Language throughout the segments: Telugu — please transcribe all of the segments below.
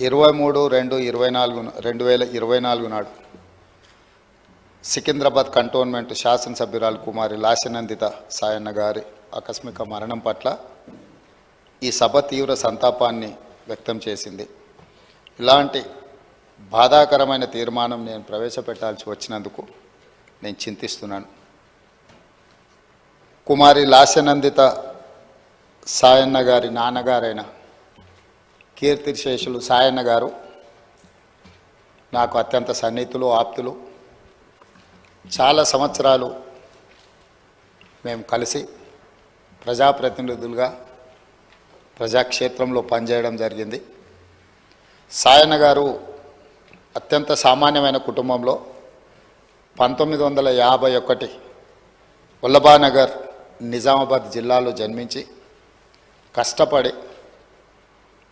23/2/2024 నాడు సికింద్రాబాద్ కంటోన్మెంట్ శాసనసభ్యురాలు కుమారి లాస్యనందిత సాయన్న గారి ఆకస్మిక మరణం పట్ల ఈ సభ తీవ్ర సంతాపాన్ని వ్యక్తం చేసింది. ఇలాంటి బాధాకరమైన తీర్మానం నేను ప్రవేశపెట్టాల్సి వచ్చినందుకు నేను చింతిస్తున్నాను. కుమారి లాస్యనందిత సాయన్న గారి నాన్నగారైన కీర్తిశేషులు సాయన్న గారు నాకు అత్యంత సన్నిహితులు, ఆప్తులు. చాలా సంవత్సరాలు మేము కలిసి ప్రజాప్రతినిధులుగా ప్రజాక్షేత్రంలో పనిచేయడం జరిగింది. సాయన్న గారు అత్యంత సామాన్యమైన కుటుంబంలో 1951 వల్లభానగర్ నిజామాబాద్ జిల్లాలో జన్మించి కష్టపడి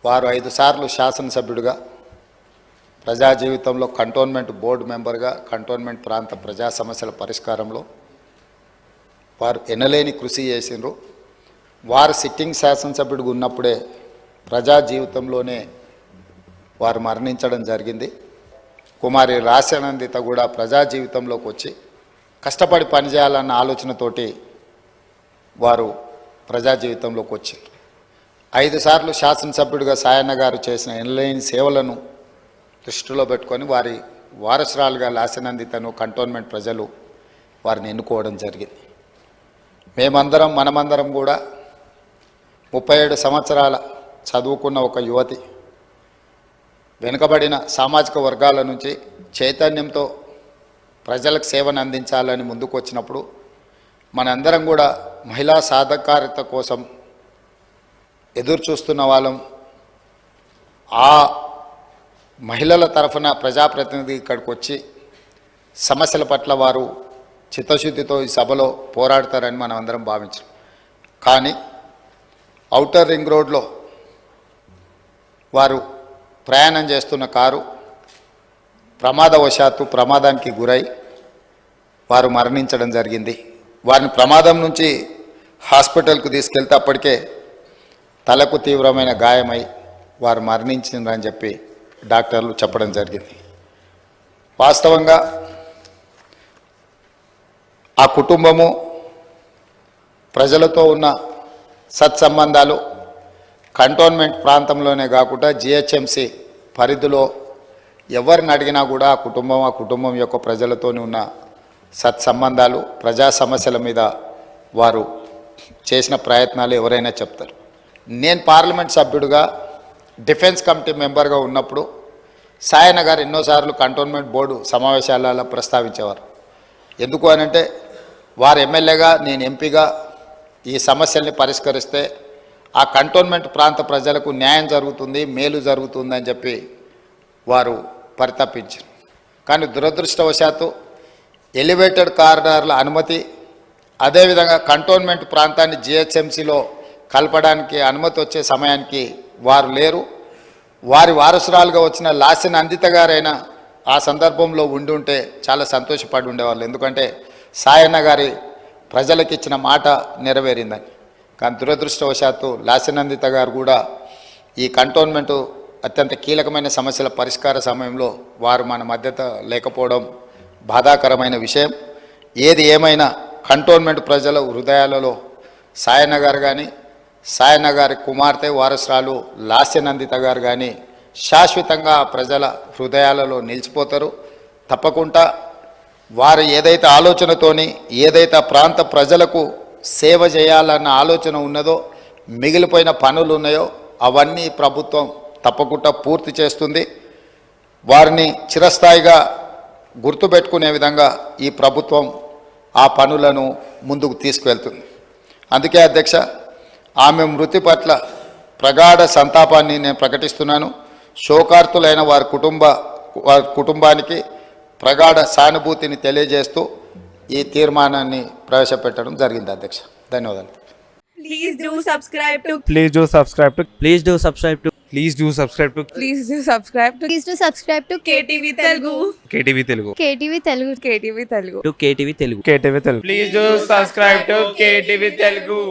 వారు 5 సార్లు శాసనసభ్యుడిగా, ప్రజా జీవితంలో కంటోన్మెంట్ బోర్డు మెంబర్గా, కంటోన్మెంట్ ప్రాంత ప్రజా సమస్యల పరిష్కారంలో వారు ఎనలేని కృషి చేసిండ్రు. వారు సిట్టింగ్ శాసనసభ్యుడిగా ఉన్నప్పుడే ప్రజా జీవితంలోనే వారు మరణించడం జరిగింది. కుమారి లాస్యనందిత కూడా ప్రజా జీవితంలోకి వచ్చి కష్టపడి పనిచేయాలన్న ఆలోచనతోటి వారు ప్రజా జీవితంలోకి వచ్చారు. 5 సార్లు శాసనసభ్యుడిగా సాయన్న గారు చేసిన ఎనలేని సేవలను దృష్టిలో పెట్టుకొని వారి వారసురాలుగా లాస్యనందితను కంటోన్మెంట్ ప్రజలు వారిని ఎన్నుకోవడం జరిగింది. మనమందరం కూడా 37 సంవత్సరాల చదువుకున్న ఒక యువతి, వెనుకబడిన సామాజిక వర్గాల నుంచి చైతన్యంతో ప్రజలకు సేవను అందించాలని ముందుకు వచ్చినప్పుడు మనందరం కూడా మహిళా సాధికారత కోసం ఎదురు చూస్తున్న వాళ్ళం. ఆ మహిళల తరఫున ప్రజాప్రతినిధి ఇక్కడికి వచ్చి సమస్యల పట్ల వారు చిత్తశుద్ధితో ఈ సభలో పోరాడతారని మనం అందరం భావించాం. కానీ ఔటర్ రింగ్ రోడ్లో వారు ప్రయాణం చేస్తున్న కారు ప్రమాదానికి గురై వారు మరణించడం జరిగింది. వారిని ప్రమాదం నుంచి హాస్పిటల్కు తీసుకెళ్తే అప్పటికే తలకు తీవ్రమైన గాయమై వారు మరణించిందని చెప్పి డాక్టర్లు చెప్పడం జరిగింది. వాస్తవంగా ఆ కుటుంబము ప్రజలతో ఉన్న సత్సంబంధాలు కంటోన్మెంట్ ప్రాంతంలోనే కాకుండా జిహెచ్ఎంసి పరిధిలో ఎవరిని అడిగినా కూడా ఆ కుటుంబం యొక్క ప్రజలతోనే ఉన్న సత్సంబంధాలు, ప్రజా సమస్యల మీద వారు చేసిన ప్రయత్నాలు ఎవరైనా చెప్తారు. నేను పార్లమెంట్ సభ్యుడిగా డిఫెన్స్ కమిటీ మెంబర్గా ఉన్నప్పుడు సాయన్న గారు ఎన్నోసార్లు కంటోన్మెంట్ బోర్డు సమావేశాలలో ప్రస్తావించేవారు. ఎందుకు అనంటే వారు ఎమ్మెల్యేగా, నేను ఎంపీగా ఈ సమస్యల్ని పరిష్కరిస్తే ఆ కంటోన్మెంట్ ప్రాంత ప్రజలకు న్యాయం జరుగుతుంది, మేలు జరుగుతుందని చెప్పి వారు పరితపించారు. కానీ దురదృష్టవశాత్తు ఎలివేటెడ్ కారిడార్ల అనుమతి, అదేవిధంగా కంటోన్మెంట్ ప్రాంతాన్ని జిహెచ్ఎంసీలో కలపడానికి అనుమతి వచ్చే సమయానికి వారు లేరు. వారి వారసురాలుగా వచ్చిన లాస్యనందిత గారైనా ఆ సందర్భంలో ఉంటే చాలా సంతోషపడి ఉండేవాళ్ళు. ఎందుకంటే సాయన్న గారి ప్రజలకు ఇచ్చిన మాట నెరవేరిందని. కానీ దురదృష్టవశాత్తు లాస్యనందిత గారు కూడా ఈ కంటోన్మెంటు అత్యంత కీలకమైన సమస్యల పరిష్కార సమయంలో వారు మన మధ్యత లేకపోవడం బాధాకరమైన విషయం. ఏది ఏమైనా కంటోన్మెంట్ ప్రజల హృదయాలలో సాయన్న గారు కానీ, సాయన్న గారి కుమార్తె వారసురాలు లాస్యనందిత గారు కానీ శాశ్వతంగా ప్రజల హృదయాలలో నిలిచిపోతారు. తప్పకుండా వారు ఏదైతే ఆలోచనతోని, ఏదైతే ప్రాంత ప్రజలకు సేవ చేయాలన్న ఆలోచన ఉన్నదో, మిగిలిపోయిన పనులు ఉన్నాయో అవన్నీ ప్రభుత్వం తప్పకుండా పూర్తి చేస్తుంది. వారిని చిరస్థాయిగా గుర్తుపెట్టుకునే విధంగా ఈ ప్రభుత్వం ఆ పనులను ముందుకు తీసుకువెళ్తుంది. అందుకే అధ్యక్ష, ఆమె మృతి పట్ల ప్రగాఢ సంతాపాన్ని నేను ప్రకటిస్తున్నాను. శోకార్తులైన వారి కుటుంబానికి ప్రగాఢ సానుభూతిని తెలియజేస్తూ ఈ తీర్మానాన్ని ప్రవేశపెట్టడం జరిగింది. అధ్యక్ష, ధన్యవాదాలు. Please do subscribe to Please do subscribe to Please do subscribe to Please do subscribe to Please do subscribe to Please do subscribe to KTV Telugu. KTV Telugu. KTV Telugu. KTV Telugu. KTV Telugu. KTV Telugu. Please do subscribe to KTV Telugu.